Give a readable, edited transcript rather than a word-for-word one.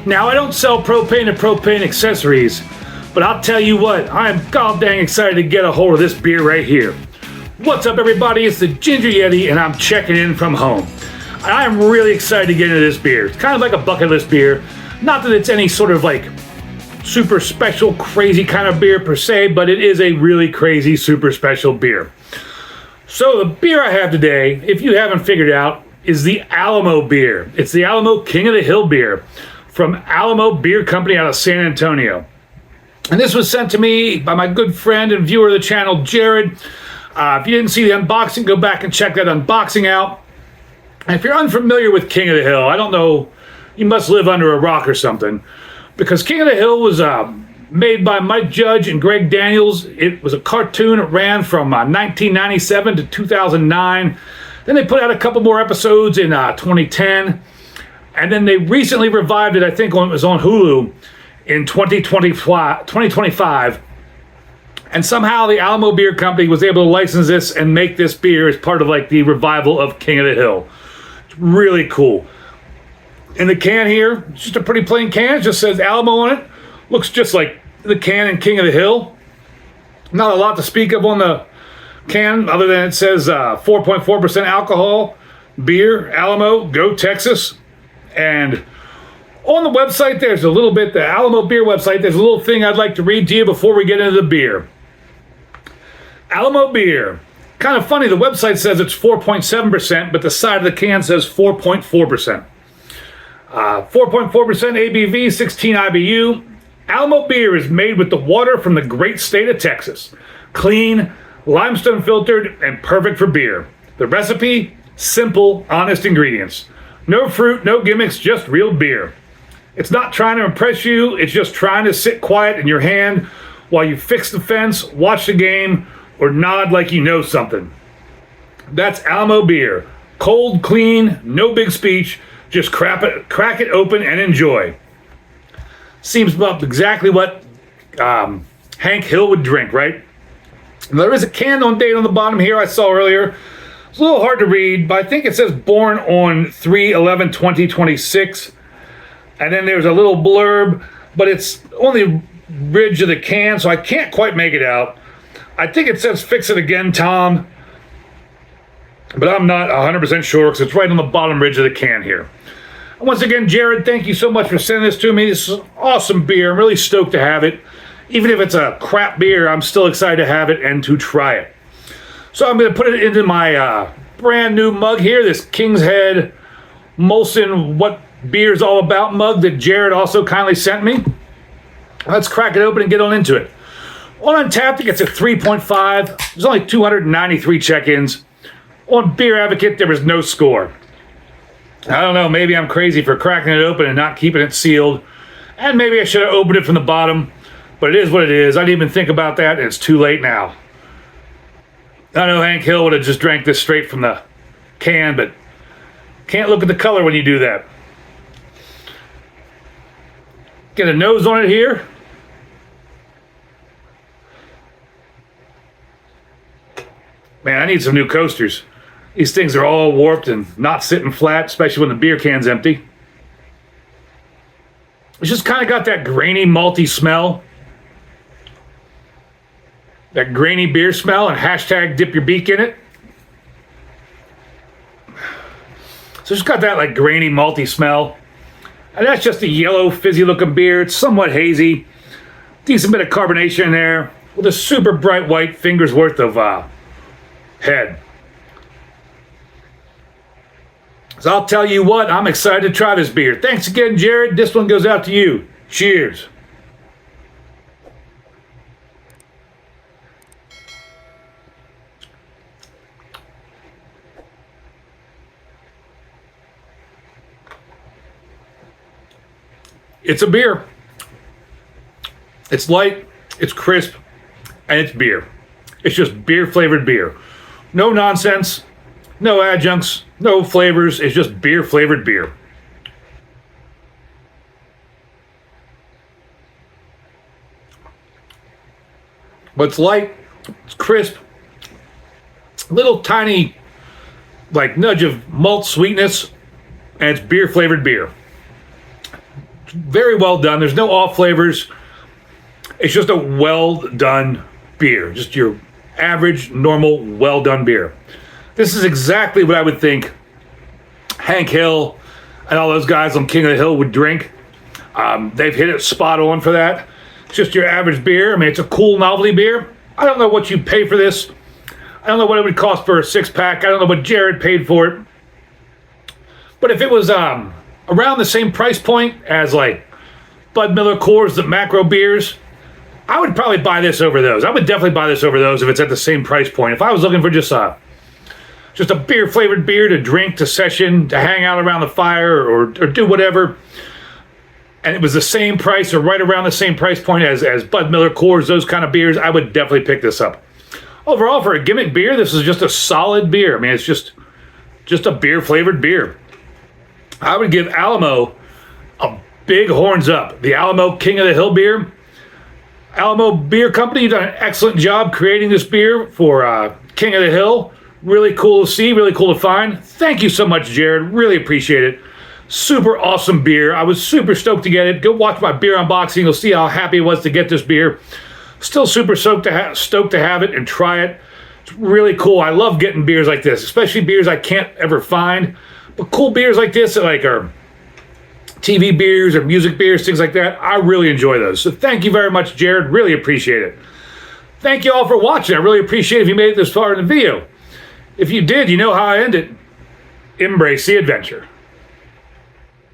Now, I don't sell propane and propane accessories, but I'll tell you what, I am god dang excited to get a hold of this beer right here. What's up, everybody? It's the Ginger Yeti, and I'm checking in from home. I am really excited to get into this beer. It's kind of like a bucket list beer. Not that it's any sort of like super special, crazy kind of beer per se, but it is a really crazy, super special beer. So the beer I have today, if you haven't figured out, is the Alamo beer. It's the Alamo King of the Hill beer from Alamo Beer Company out of San Antonio. And this was sent to me by my good friend and viewer of the channel, Jared. If you didn't see the unboxing, go back and check that unboxing out. And if you're unfamiliar with King of the Hill, I don't know, you must live under a rock or something. Because King of the Hill was made by Mike Judge and Greg Daniels. It was a cartoon. It ran from 1997 to 2009. Then they put out a couple more episodes in 2010. And then they recently revived it, I think when it was on Hulu in 2025. And somehow the Alamo Beer Company was able to license this and make this beer as part of like the revival of King of the Hill. It's really cool. In the can here, it's just a pretty plain can. It just says Alamo on it. Looks just like the can in King of the Hill. Not a lot to speak of on the can other than it says 4.4% alcohol, beer, Alamo, go Texas. And on the website, there's a little bit, the Alamo Beer website, there's a little thing I'd like to read to you before we get into the beer. Alamo Beer. Kind of funny, the website says it's 4.7%, but the side of the can says 4.4%. 4.4% ABV, 16 IBU. Alamo Beer is made with the water from the great state of Texas. Clean, limestone filtered, and perfect for beer. The recipe, simple, honest ingredients. No fruit, no gimmicks, just real beer. It's not trying to impress you, it's just trying to sit quiet in your hand while you fix the fence, watch the game, or nod like you know something. That's Alamo Beer. Cold, clean, no big speech, just crack it open and enjoy. Seems about exactly what Hank Hill would drink, right? And there is a can date on the bottom here I saw earlier. It's a little hard to read, but I think it says born on 3/11/2026. And then there's a little blurb, but it's on the ridge of the can, so I can't quite make it out. I think it says fix it again, Tom. But I'm not 100% sure because it's right on the bottom ridge of the can here. And once again, Jared, thank you so much for sending this to me. This is an awesome beer. I'm really stoked to have it. Even if it's a crap beer, I'm still excited to have it and to try it. So I'm going to put it into my brand new mug here, this King's Head Molson What Beer's All About mug that Jared also kindly sent me. Let's crack it open and get on into it. On Untapped, it gets a 3.5. There's only 293 check-ins. On Beer Advocate, there was no score. I don't know, maybe I'm crazy for cracking it open and not keeping it sealed. And maybe I should have opened it from the bottom. But it is what it is. I didn't even think about that, and it's too late now. I know Hank Hill would have just drank this straight from the can, but can't look at the color when you do that. Get a nose on it here. Man, I need some new coasters. These things are all warped and not sitting flat, especially when the beer can's empty. It's just kind of got that grainy, malty smell. That grainy beer smell, and hashtag dip your beak in it. So it's got that like grainy, malty smell. And that's just a yellow, fizzy looking beer. It's somewhat hazy. Decent bit of carbonation in there with a super bright white finger's worth of head. So I'll tell you what, I'm excited to try this beer. Thanks again, Jared. This one goes out to you. Cheers. It's a beer. It's light, it's crisp, and it's beer. It's just beer flavored beer. No nonsense, no adjuncts, no flavors. It's just beer flavored beer. But it's light, it's crisp, little tiny like nudge of malt sweetness, and it's beer flavored beer. Very well done. There's no off flavors. It's just a well done beer. Just your average, normal, well done beer. This is exactly what I would think Hank Hill and all those guys on King of the Hill would drink. They've hit it spot on for that. It's just your average beer. I mean, it's a cool novelty beer. I don't know what you pay for this. I don't know what it would cost for a 6-pack. I don't know what Jared paid for it. But if it was around the same price point as like Bud Miller Coors, the macro beers, I would probably buy this over those. I would definitely buy this over those if it's at the same price point. If I was looking for just a beer flavored beer to drink, to session, to hang out around the fire or do whatever, and it was the same price or right around the same price point as Bud Miller Coors, those kind of beers, I would definitely pick this up. Overall, for a gimmick beer, this is just a solid beer. I mean, it's just a beer flavored beer. I would give Alamo a big horns up. The Alamo King of the Hill beer. Alamo Beer Company, you've done an excellent job creating this beer for King of the Hill. Really cool to see, really cool to find. Thank you so much, Jared. Really appreciate it. Super awesome beer. I was super stoked to get it. Go watch my beer unboxing. You'll see how happy I was to get this beer. Still super stoked to have it and try it. It's really cool. I love getting beers like this, especially beers I can't ever find. But cool beers like this that like are TV beers or music beers, things like that. I really enjoy those. So thank you very much, Jared. Really appreciate it. Thank you all for watching. I really appreciate it if you made it this far in the video. If you did, you know how I end it. Embrace the adventure.